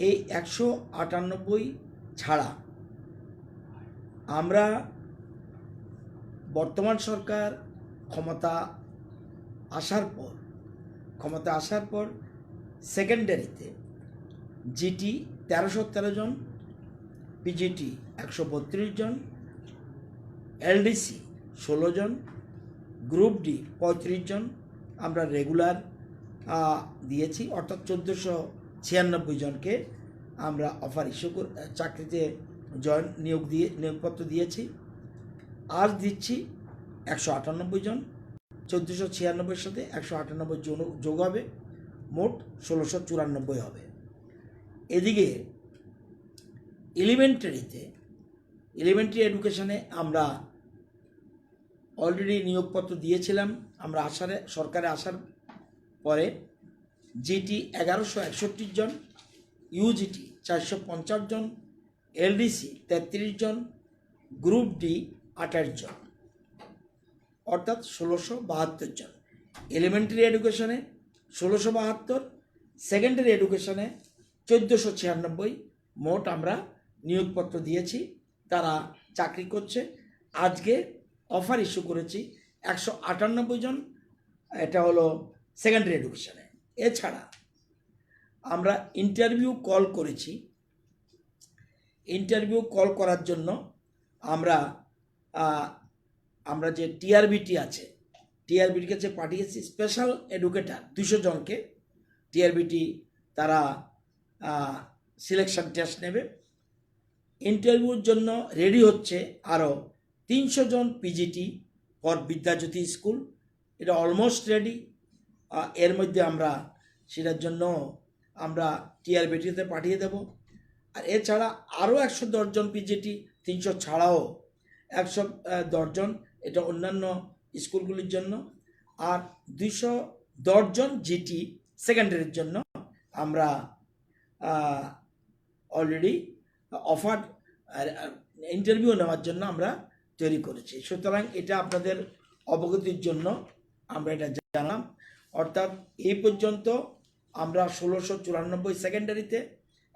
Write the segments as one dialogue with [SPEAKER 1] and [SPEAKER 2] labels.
[SPEAKER 1] এই 198 ছাড়া আমরা বর্তমান সরকার ক্ষমতা আসার পর সেকেন্ডারিতে জিটি 1313 জন, পিজিটি 132 জন, এলডিসি 16 জন, গ্রুপ ডি 35 জন আমরা রেগুলার দিয়েছি, অর্থাৎ 1496 জনকে আমরা অফার ইস্যু চাকরিতে নিয়োগপত্র দিয়েছি। আজ দিচ্ছি 198 জন, 1496 সাথে 198 যোগ হবে, মোট 1694 হবে। এদিকে এলিমেন্টারি এডুকেশনে আমরা অলরেডি নিয়োগপত্র দিয়েছিলাম। আমরা সরকারে আসার পরে জিটি 1161 জন, ইউজিটি 450 জন, এলডিসি 33 জন, গ্রুপ ডি 28 জন, অর্থাৎ 1672 জন। এলিমেন্টারি এডুকেশনে 1672, সেকেন্ডারি এডুকেশনে 1496, মোট আমরা নিয়োগপত্র দিয়েছি, তারা চাকরি করছে। আজকে অফার ইস্যু করেছি 198 জন, এটা হলো সেকেন্ডারি এডুকেশনে। এছাড়া আমরা ইন্টারভিউ কল করেছি। ইন্টারভিউ কল করার জন্য আমরা যে টিআরবিটি আছে, টিআরবিটির কাছে পাঠিয়েছি স্পেশাল এডুকেটার 200 জনকে। টিআরবিটি তারা সিলেকশন টেস্ট নেবে। ইন্টারভিউর জন্য রেডি হচ্ছে আরও 300 জন পিজিটি ফর বিদ্যাজ্যোতি স্কুল, এটা অলমোস্ট রেডি। এর মধ্যে আমরা সেটার জন্য আমরা টিআরবিটিতে পাঠিয়ে দেব। আর এছাড়া আরও 110 জন পিজিটি, 300 ছাড়াও 110 জন, এটা অন্যান্য স্কুলগুলির জন্য। আর 210 জন জিটি সেকেন্ডারির জন্য আমরা অলরেডি অফার ইন্টারভিউ নেওয়ার জন্য আমরা তৈরি করেছি। সুতরাং এটা আপনাদের অবগতির জন্য আমরা এটা জানালাম। অর্থাৎ এই পর্যন্ত আমরা 1694 সেকেন্ডারিতে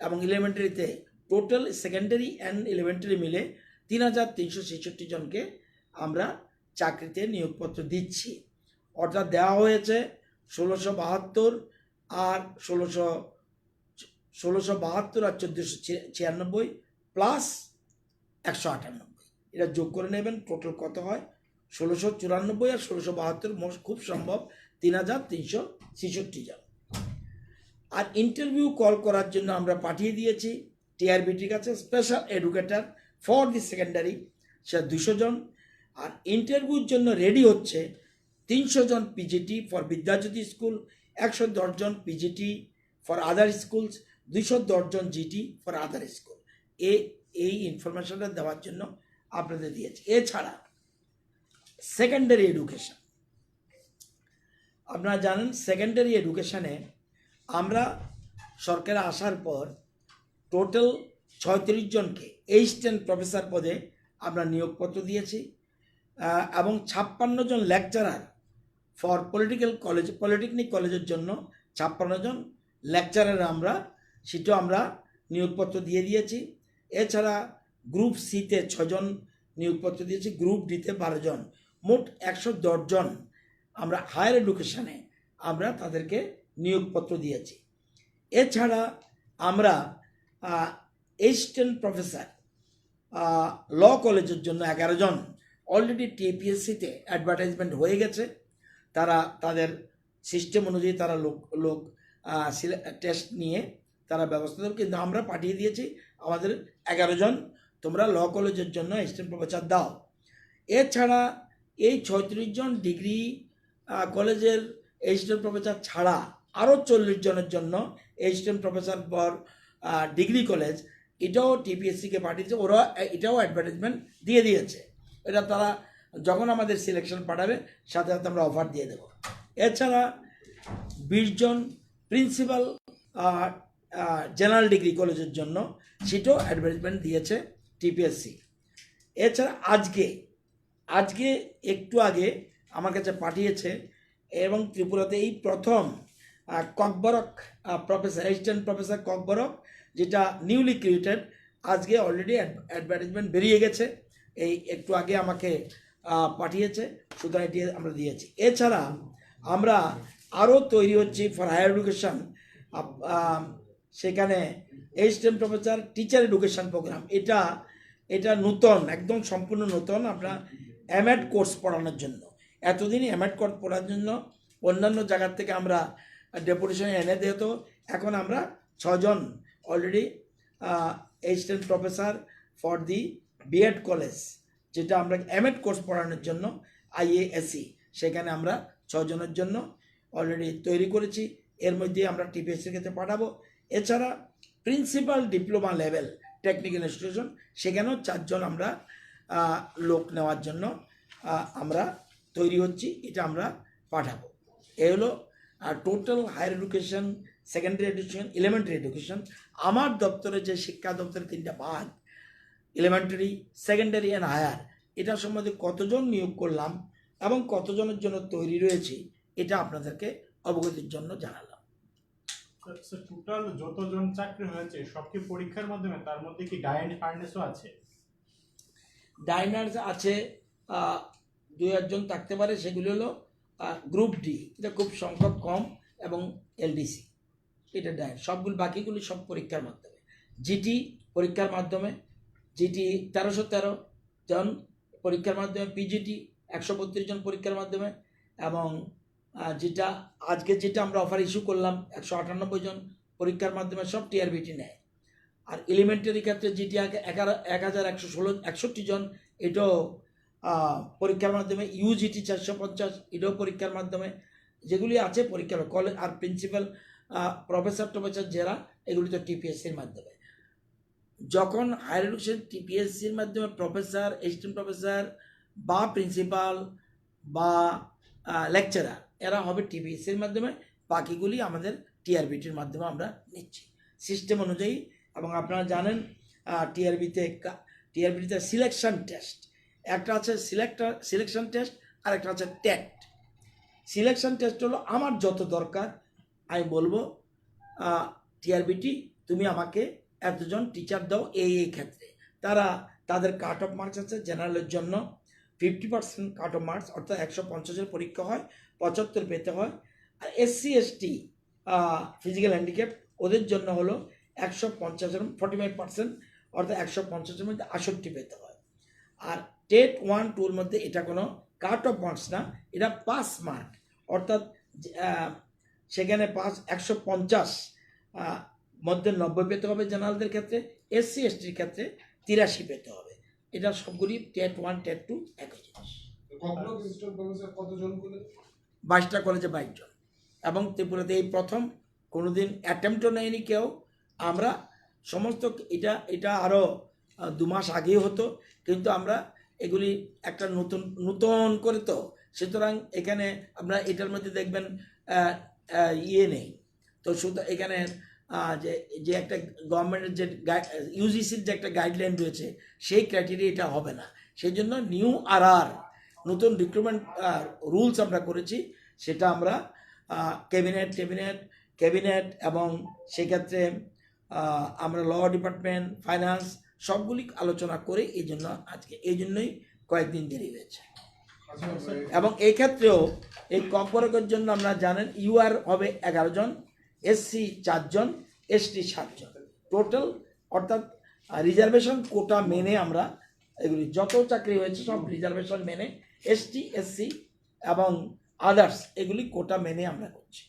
[SPEAKER 1] এবং এলিমেন্টারিতে, টোটাল সেকেন্ডারি অ্যান্ড এলিমেন্টারি মিলে 3366 জনকে আমরা চাকরিতে নিয়োগপত্র দিচ্ছি। অর্থাৎ দেওয়া হয়েছে 1672 আর 1672 আর 1496 প্লাস 198, এটা যোগ করে নেবেন, টোটাল কত হয়। 1694 আর 1672 খুব সম্ভব 3366 জন। আর ইন্টারভিউ কল করার জন্য আমরা পাঠিয়ে দিয়েছি টিআরবিটির কাছে special educator for the secondary, সে 200 জন। আর ইন্টারভিউর জন্য রেডি হচ্ছে 300 জন পিজিটি ফর বিদ্যাজ্যোতি স্কুল, 110 জন পিজিটি ফর আদার স্কুলস, 210 জন জিটি ফর আদার স্কুল। এই ইনফরমেশনটা দেওয়ার জন্য আপনাদের দিয়েছি। এছাড়া সেকেন্ডারি এডুকেশন, আপনারা জানেন সেকেন্ডারি এডুকেশনে আমরা সরকারে আসার পর টোটাল 36 জনকে অ্যাসিস্ট্যান্ট প্রফেসর পদে আমরা নিয়োগপত্র দিয়েছি এবং 56 জন লেকচারার ফর পলিটেকনিক কলেজের জন্য 56 জন লেকচারার সেটাও আমরা নিয়োগপত্র দিয়ে দিয়েছি। এছাড়া গ্রুপ সিতে 6 জন নিয়োগপত্র দিয়েছি, গ্রুপ ডিতে 12 জন, মোট 110 জন আমরা হায়ার এডুকেশনে আমরা তাদেরকে নিয়োগপত্র দিয়েছি। এছাড়া আমরা অ্যাসিস্ট্যান্ট প্রফেসর ল কলেজের জন্য 11 জন অলরেডি টিপিএসসিতে অ্যাডভার্টাইজমেন্ট হয়ে গেছে। তারা তাদের সিস্টেম অনুযায়ী তারা লোক টেস্ট নিয়ে তারা ব্যবস্থা দেবে, কিন্তু আমরা পাঠিয়ে দিয়েছি আমাদের 11 জন, তোমরা ল কলেজের জন্য অ্যাসিস্ট্যান্ট প্রফেসর দাও। এছাড়া এই 36 জন ডিগ্রি কলেজের অ্যাসিস্ট্যান্ট প্রফেসর ছাড়া আরও 40 জনের জন্য assistant professor for degree college, এটাও টিপিএসসিকে পাঠিয়েছে, ওরা এটাও অ্যাডভার্টাইজমেন্ট দিয়ে দিয়েছে। এটা তারা যখন আমাদের সিলেকশন পাঠাবে সাথে সাথে আমরা অফার দিয়ে দেব। এছাড়া 20 জন প্রিন্সিপাল জেনারেল ডিগ্রি কলেজের জন্য সেটাও অ্যাডভার্টাইজমেন্ট দিয়েছে টিপিএসসি। এছাড়া আজকে একটু আগে আমার কাছে পাঠিয়েছে এবং ত্রিপুরাতে এই প্রথম Kokborok professor, assistant professor Kokborok, যেটা নিউলি ক্রিয়েটেড। আজকে অলরেডি অ্যাডভার্টাইজমেন্ট বেরিয়ে গেছে, এই একটু আগে আমাকে পাঠিয়েছে, সুতরাং এটি আমরা দিয়েছি। এছাড়া আমরা আরও তৈরি হচ্ছি ফর হায়ার এডুকেশন, সেখানে assistant professor teacher education program, এটা নতুন, একদম সম্পূর্ণ নতুন। আমরা এমএড কোর্স পড়ানোর জন্য, এতদিন এমএড কোর্স পড়ার জন্য অন্যান্য জায়গার থেকে আমরা ডেপুটেশনে এনে দিত। এখন আমরা 6 জন already assistant professor for the BEd college, যেটা আমরা এমএড কোর্স পড়ানোর জন্য IASE, সেখানে আমরা 6 জনের জন্য অলরেডি তৈরি করেছি। এর মধ্যে আমরা টিপিএসসির ক্ষেত্রে পাঠাবো। এছাড়া principal diploma level technical institution, সেখানেও 4 জন আমরা লোক নেওয়ার জন্য আমরা তৈরি হচ্ছি, এটা আমরা পাঠাবো। এ হলো total higher education, secondary education, elementary education. আমার দপ্তরে যে শিক্ষা দপ্তরের 3টা ভাগ, এলিমেন্টারি, সেকেন্ডারি অ্যান্ড হায়ার, এটা সম্বন্ধে কতজন নিয়োগ করলাম এবং কতজনের জন্য তৈরি রয়েছে, এটা আপনাদেরকে অবগতির জন্য জানালাম।
[SPEAKER 2] টোটাল যতজন চাকরি হয়েছে সব কি পরীক্ষার মাধ্যমে? তার মধ্যে কি ডাইন ফার্নেসও আছে?
[SPEAKER 1] ডাইনার্স আছে, 2-1 জন থাকতে পারে, সেগুলি হলো গ্রুপ ডি, এটা খুব সংখ্যক কম, এবং LDC, এটা ডাইন। সবগুলো বাকিগুলি সব পরীক্ষার মাধ্যমে। জিটি পরীক্ষার মাধ্যমে, জিটি 1313 জন পরীক্ষার মাধ্যমে, পিজিটি 132 জন পরীক্ষার মাধ্যমে, এবং যেটা আজকে যেটা আমরা অফার ইস্যু করলাম 198 জন পরীক্ষার মাধ্যমে, সব টিআরবিটি নেয়। আর এলিমেন্টারি ক্ষেত্রে যেটি 1161 জন, এটাও পরীক্ষার মাধ্যমে। ইউজিটি 450, এটাও পরীক্ষার মাধ্যমে। যেগুলি আছে পরীক্ষার কলেজ, আর প্রিন্সিপাল প্রফেসর টফেসর যারা, এগুলি তো টিপিএসসির মাধ্যমে। যখন হায়ার এডুকেশন টিপিএসসির মাধ্যমে প্রফেসর, অ্যাসিস্ট্যান্ট প্রফেসর বা প্রিন্সিপাল বা লেকচারার, এরা হবে টিপিএসসির মাধ্যমে, বাকিগুলি আমাদের টিআরবিটির মাধ্যমে আমরা নিচ্ছি সিস্টেম অনুযায়ী। এবং আপনারা জানেন টিআরবিতে সিলেকশন টেস্ট, একটা আছে সিলেকশন টেস্ট, আর একটা আছে টেট। সিলেকশন টেস্ট হলো আমার যত দরকার আমি বলবো টিআরবিটি তুমি আমাকে এতজন টিচার দাও এই ক্ষেত্রে। তাদের কাট অফ মার্কস আছে। জেনারেলের জন্য 50% কাট অফ মার্কস, অর্থাৎ 150-এর পরীক্ষা হয়, 75 পেতে হয়। আর SC ST ফিজিক্যাল হ্যান্ডিক্যাপ, ওদের জন্য হলো 150, 45%, অর্থাৎ 150-এর মধ্যে 68 পেতে হয়। আর টেট 1-2-র মধ্যে এটা কোনো কাট অফ মার্কস না, এটা পাস মার্ক, অর্থাৎ সেখানে 150 মধ্যে 90 পেতে হবে জেনারেলদের ক্ষেত্রে, SC STর ক্ষেত্রে 83 পেতে হবে। এটা সবগুলি টেট 1 টেট 2 একই জিনিস। 22টা কলেজে 22 জন, এবং ত্রিপুরাতে এই প্রথম, কোনোদিন অ্যাটেম্পটও নেয়নি কেউ। আমরা সমস্ত এটা আরও 2 মাস আগেই হতো, কিন্তু আমরা এগুলি একটা নতুন করে, তো সুতরাং এখানে আমরা এটার মধ্যে দেখবেন নেই। তো সুতরাং এখানে যে একটা গভর্নমেন্টের যে ইউজিসির যে একটা গাইডলাইন রয়েছে, সেই ক্রাইটেরিয়া এটা হবে না। সেই জন্য নিউ নতুন রিক্রুটমেন্ট রুলস আমরা করেছি, সেটা আমরা ক্যাবিনেট এবং সেক্ষেত্রে আমরা ল ডিপার্টমেন্ট, ফাইন্যান্স, সবগুলি আলোচনা করে এই জন্যই কয়েকদিন দেরি হয়েছে। এবং এই ক্ষেত্রেও এই ককবরকের জন্য আমরা জানেন UR হবে 11 জন, SC 4 জন, ST 7 জন টোটাল, অর্থাৎ রিজার্ভেশন কোটা মেনে আমরা এগুলি যত চাকরি হয়েছে সব রিজার্ভেশন মেনে, ST SC এবং আদার্স এগুলি কোটা মেনে আমরা করছি।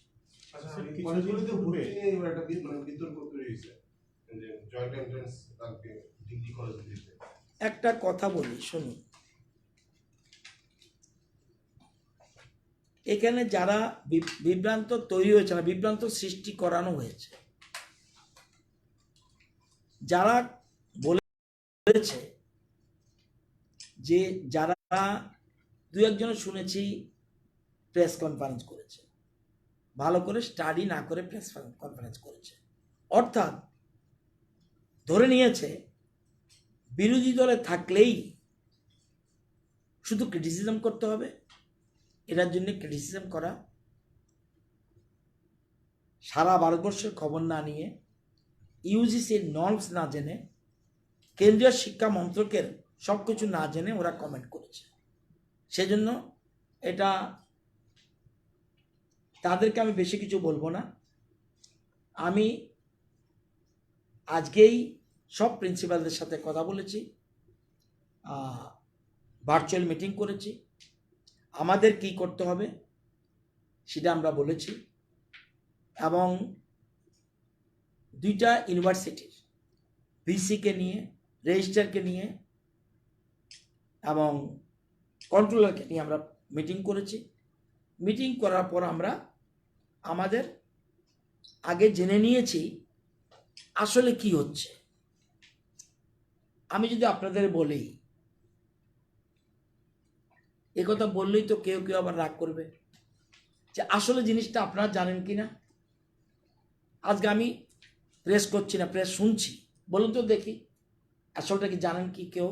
[SPEAKER 1] একটা কথা বলি শুনুন, এখানে যারা বিভ্রান্ত তৈরি হয়েছে না, বিভ্রান্ত সৃষ্টি করানো হয়েছে। যারা বলেছে যে যারা 2-1 জনের শুনেছি প্রেস কনফারেন্স করেছে, ভালো করে স্টাডি না করে প্রেস কনফারেন্স করেছে, অর্থাৎ ধরে নিয়েছে বিরোধী দলে থাকলেই শুধু ক্রিটিসিজম করতে হবে, এটার জন্য ক্রিটিসিজম করা সারা ভারতবর্ষের খবর না নিয়ে, ইউজিসির নর্মস না জেনে, কেন্দ্রীয় শিক্ষা মন্ত্রকের সব কিছু না জেনে ওরা কমেন্ট করেছে। সেজন্য এটা তাদেরকে আমি বেশি কিছু বলবো না। আমি আজকেই সব প্রিন্সিপালদের সাথে কথা বলেছি, ভার্চুয়াল মিটিং করেছি। আমাদের কি করতে হবে সেটা আমরা বলেছি, এবং দুইটা ইউনিভার্সিটির ভিসিকে নিয়ে, রেজিস্ট্রারকে নিয়ে এবং কন্ট্রোলারকে নিয়ে আমরা মিটিং করেছি। মিটিং করার পর আমরা আমাদের আগে জেনে নিয়েছি আসলে কি হচ্ছে। আমি যদি আপনাদের বলি, এ কথা বললেই তো কেউ কেউ আবার রাগ করবে যে আসলে জিনিসটা আপনারা জানেন কি না। আজকে আমি প্রেস করছি না, প্রেস শুনছি, বলুন তো দেখি আসলটা কি জানেন কি কেউ?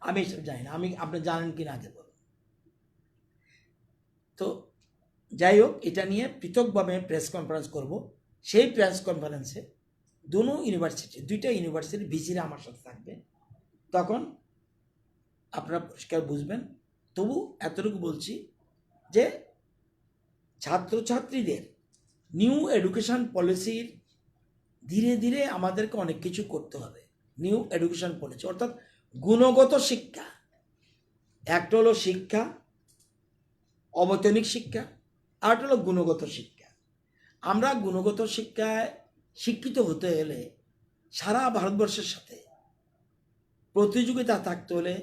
[SPEAKER 1] আমি এসব জানি না, আমি আপনি জানেন কি না আগে বলুন। তো যাই হোক, এটা নিয়ে পৃথকভাবে প্রেস কনফারেন্স করব। সেই প্রেস কনফারেন্সে দুইটা ইউনিভার্সিটির ভিসিরা আমার সাথে থাকবে, তখন আপনারা পরিষ্কার বুঝবেন। তবু এতটুকু বলছি যে ছাত্রছাত্রীদের নিউ এডুকেশন পলিসির ধীরে ধীরে আমাদেরকে অনেক কিছু করতে হবে। নিউ এডুকেশন পলিসি অর্থাৎ গুণগত শিক্ষা। একটা হলো শিক্ষা, অবৈতনিক শিক্ষা, আর একটা হলো গুণগত শিক্ষা। আমরা গুণগত শিক্ষায় শিক্ষিত হতে হলে সারা ভারতবর্ষের সাথে প্রতিযোগিতা থাকতে হলে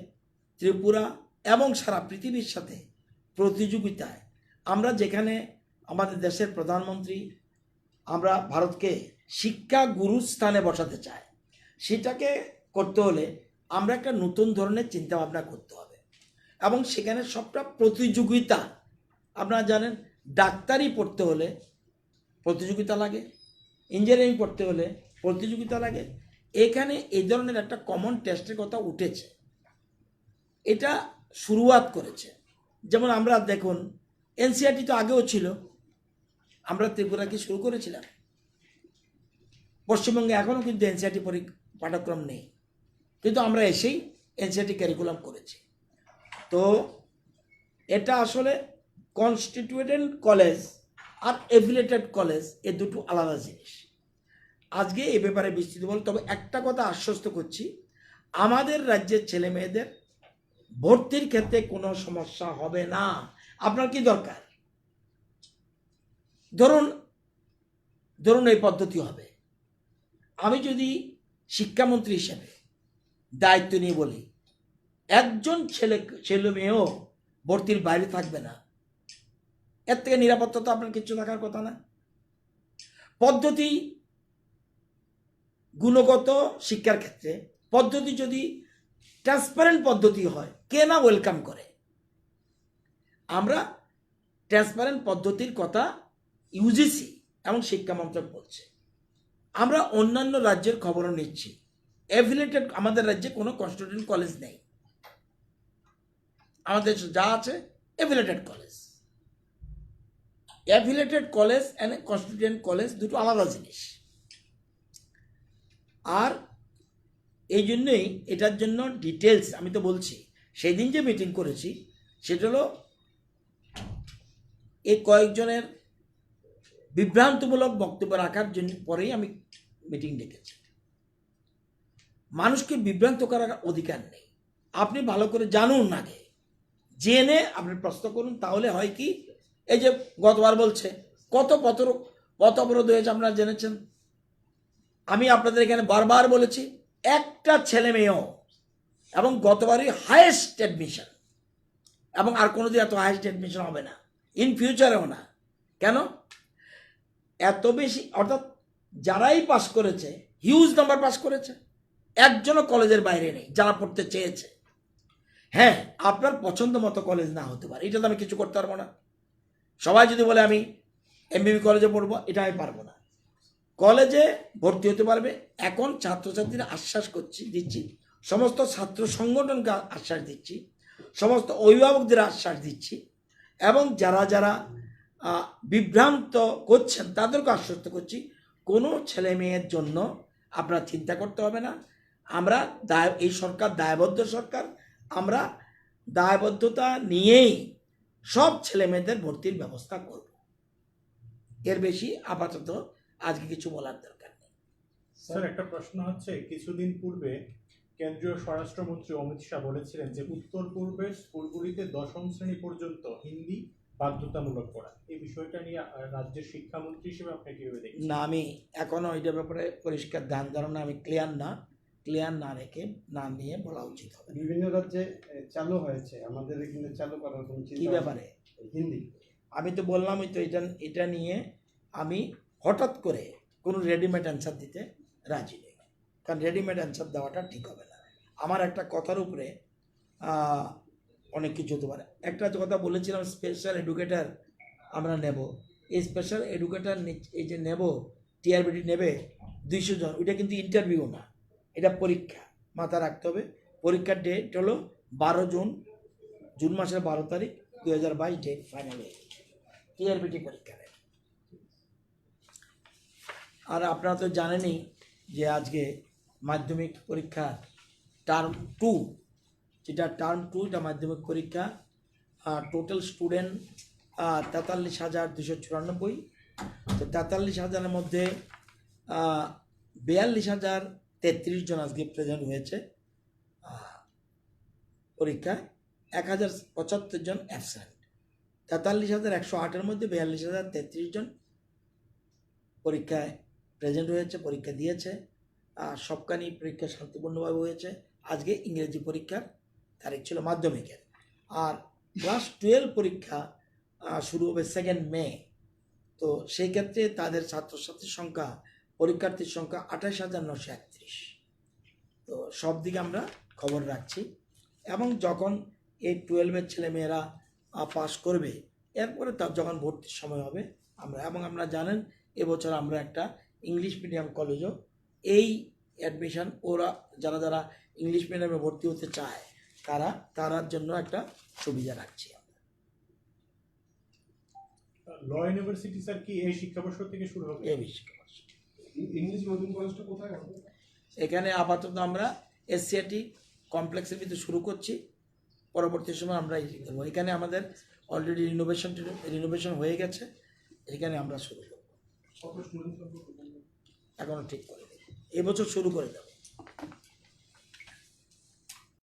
[SPEAKER 1] ত্রিপুরা এবং সারা পৃথিবীর সাথে প্রতিযোগিতায় আমরা যেখানে আমাদের দেশের প্রধানমন্ত্রী আমরা ভারতকে শিক্ষা গুরুস্থানে বসাতে চাই, সেটাকে করতে হলে আমরা একটা নতুন ধরনের চিন্তাভাবনা করতে হবে। এবং সেখানে সবটা প্রতিযোগিতা। আপনারা জানেন ডাক্তারি পড়তে হলে প্রতিযোগিতা লাগে, ইঞ্জিনিয়ারিং পড়তে হলে প্রতিযোগিতা লাগে। এখানে এই ধরনের একটা কমন টেস্টের কথা উঠেছে, এটা শুরুয়াত করেছে। যেমন আমরা দেখুন এনসিইআরটি তো আগেও ছিল, আমরা ত্রিপুরাকে শুরু করেছিলাম। পশ্চিমবঙ্গে এখনও কিন্তু এনসিইআরটি পাঠ্যক্রম নেই, কিন্তু আমরা এসেই এনসিইআরটি ক্যারিকুলাম করেছি। তো এটা আসলে কনস্টিটিউয়েন্ট কলেজ আর এফিলিয়েটেড কলেজ এ দুটো আলাদা জিনিস। আজকে এ ব্যাপারে বিস্তৃত বল, তবে একটা কথা আশ্বস্ত করছি, আমাদের রাজ্যের ছেলে মেয়েদের ভর্তির ক্ষেত্রে কোনো সমস্যা হবে না। আপনার কি দরকার? ধরুন এই পদ্ধতি হবে। আমি যদি শিক্ষামন্ত্রী হিসেবে দায়িত্ব নিয়ে বলি একজন ছেলে মেয়েও ভর্তির বাইরে থাকবে না, এর থেকে নিরাপত্তা তো আপনার কিছু থাকার কথা না। পদ্ধতি গুণগত শিক্ষার ক্ষেত্রে পদ্ধতি যদি ট্রান্সপারেন্ট পদ্ধতি হয়, কে না ওয়েলকাম করে? আমরা ট্রান্সপারেন্ট পদ্ধতির কথা ইউজিসি এবং শিক্ষা মন্ত্রক বলছে। আমরা অন্যান্য রাজ্যের খবরও নিচ্ছি। এফিলিয়েটেড আমাদের রাজ্যে কোনো কনস্টিটিউয়েন্ট কলেজ নেই, আমাদের যা আছে affiliated college. Affiliated college and constituent college দুটো আলাদা জিনিস। আর এই জন্যই এটার জন্য ডিটেলস আমি তো বলছি, সেই দিন যে মিটিং করেছি সেটা হলো এই কয়েকজনের বিভ্রান্তমূলক বক্তব্য রাখার জন্য পরেই আমি মিটিং ডেকেছি। মানুষকে বিভ্রান্ত করার অধিকার নেই। আপনি ভালো করে জানুন, আগে জেনে আপনি প্রশ্ন করুন। তাহলে হয় কি, এই যে গতবার বলছে কত পথ অবরোধ হয়েছে আপনারা জেনেছেন। আমি আপনাদের এখানে বারবার বলেছি একটা ছেলে মেয়েও, এবং গতবারই হায়েস্ট অ্যাডমিশন, এবং আর কোনোদিন এত হায়েস্ট অ্যাডমিশন হবে না, ইন ফিউচারেও না। কেন এত বেশি? অর্থাৎ যারাই পাস করেছে হিউজ নাম্বার পাস করেছে, একজনও কলেজের বাইরে নেই যারা পড়তে চেয়েছে। হ্যাঁ, আপনার পছন্দ মতো কলেজ না হতে পারে, এটা তো আমি কিছু করতে পারবো না। সবাই যদি বলে আমি এমবিবি কলেজে পড়বো, এটা আমি পারবো না। কলেজে ভর্তি হতে পারবে। এখন ছাত্রছাত্রীরা আশ্বাস দিচ্ছি, সমস্ত ছাত্র সংগঠনকে আশ্বাস দিচ্ছি, সমস্ত অভিভাবকদের আশ্বাস দিচ্ছি এবং যারা যারা বিভ্রান্ত করছেন তাদেরকে আশ্বস্ত করছি, কোনো ছেলে মেয়ের জন্য আপনারা চিন্তা করতে হবে না। আমরা এই সরকার দায়বদ্ধ সরকার, আমরা দায়বদ্ধতা নিয়েই সব ছেলে মেয়েদের ভর্তির ব্যবস্থা করব। এর বেশি আপাতত আজকে কিছু বলার দরকার নেই।
[SPEAKER 2] স্যার, একটা প্রশ্ন হচ্ছে, কিছুদিন পূর্বে কেন্দ্রীয় স্বরাষ্ট্রমন্ত্রী অমিত শাহ বলেছিলেন যে উত্তর পূর্বের স্কুলগুলিতে 10ম শ্রেণী পর্যন্ত হিন্দি বাধ্যতামূলক করা। এই বিষয়টা নিয়ে রাজ্যের শিক্ষামন্ত্রী হিসেবে আপনি কিভাবে দেখছেন?
[SPEAKER 1] না, আমি এখনো এটার ব্যাপারে পরিষ্কার ধ্যান ধারণা আমি ক্লিয়ার না রেখে না নিয়ে বলা উচিত হবে।
[SPEAKER 3] বিভিন্ন রাজ্যে চালু হয়েছে, আমাদের এখানে চালু করার কোনো
[SPEAKER 1] কি
[SPEAKER 3] চিন্তা
[SPEAKER 1] ব্যাপারে?
[SPEAKER 3] হিন্দি।
[SPEAKER 1] আমি তো বললামই তো, এটা নিয়ে আমি হঠাৎ করে কোনো রেডিমেড অ্যান্সার দিতে রাজি নেই, কারণ রেডিমেড অ্যান্সার দেওয়াটা ঠিক হবে না। আমার একটা কথার উপরে অনেক কিছু হতে পারে। একটা কথা বলেছিলাম, স্পেশাল এডুকেটর আমরা নেব। এই স্পেশাল এডুকেটর এই যে নেব, টিআরবিটি নেবে 200 জন, ওইটা কিন্তু ইন্টারভিউ না, এটা পরীক্ষা, মাথা রাখতে হবে। পরীক্ষার ডেট হলো 12 জুন মাসের 12 তারিখ 2022 ডেট ফাইনাল হয়ে গেছে টিআরবিটি পরীক্ষা। আর আপনারা তো জানেনই যে আজকে মাধ্যমিক পরীক্ষা টার্ম 2, যেটা টার্ম 2, এটা মাধ্যমিক পরীক্ষা। Total student 43,294। তো 43,000-এর মধ্যে 42,033 জন আজকে প্রেজেন্ট হয়েছে পরীক্ষায়, 1,075 জন অ্যাবসেন্ট। 43,108-এর মধ্যে 42,033 জন পরীক্ষায় প্রেজেন্ট হয়েছে, পরীক্ষা দিয়েছে। সবখানি পরীক্ষা শান্তিপূর্ণভাবে হয়েছে। আজকে ইংরেজি পরীক্ষার তারিখ ছিল মাধ্যমিকের। আর ক্লাস 12 পরীক্ষা শুরু হবে 2 মে। তো সেই ক্ষেত্রে তাদের ছাত্রছাত্রীর সংখ্যা, পরীক্ষার্থীর সংখ্যা 28,931। তো সব দিকে আমরা খবর রাখছি, এবং যখন এই 12-এর ছেলেমেয়েরা পাস করবে, এরপরে তার যখন ভর্তির সময় হবে আমরা জানেন এবছর আমরা একটা ইংলিশ মিডিয়াম কলেজও এই অ্যাডমিশন, ওরা যারা যারা ইংলিশ মিডিয়ামে ভর্তি হতে চায় তারার জন্য একটা সুবিধা রাখছি।
[SPEAKER 2] ল ইউনিভার্সিটি স্যার কি এই শিক্ষাবর্ষ থেকে শুরু হবে?
[SPEAKER 1] এই শিক্ষাবর্ষ
[SPEAKER 3] ইংলিশ মিডিয়াম কলেজটা কোথায় হবে?
[SPEAKER 1] এখানে আপাতত আমরা এসসিআরটি কমপ্লেক্সের ভিতরে শুরু করছি, পরবর্তী সময় আমরা দেবো। এখানে আমাদের অলরেডি রিনোভেশন হয়ে গেছে, এখানে আমরা শুরু করব। এখনো ঠিক করে দেবো, এবছর শুরু করে দেবো।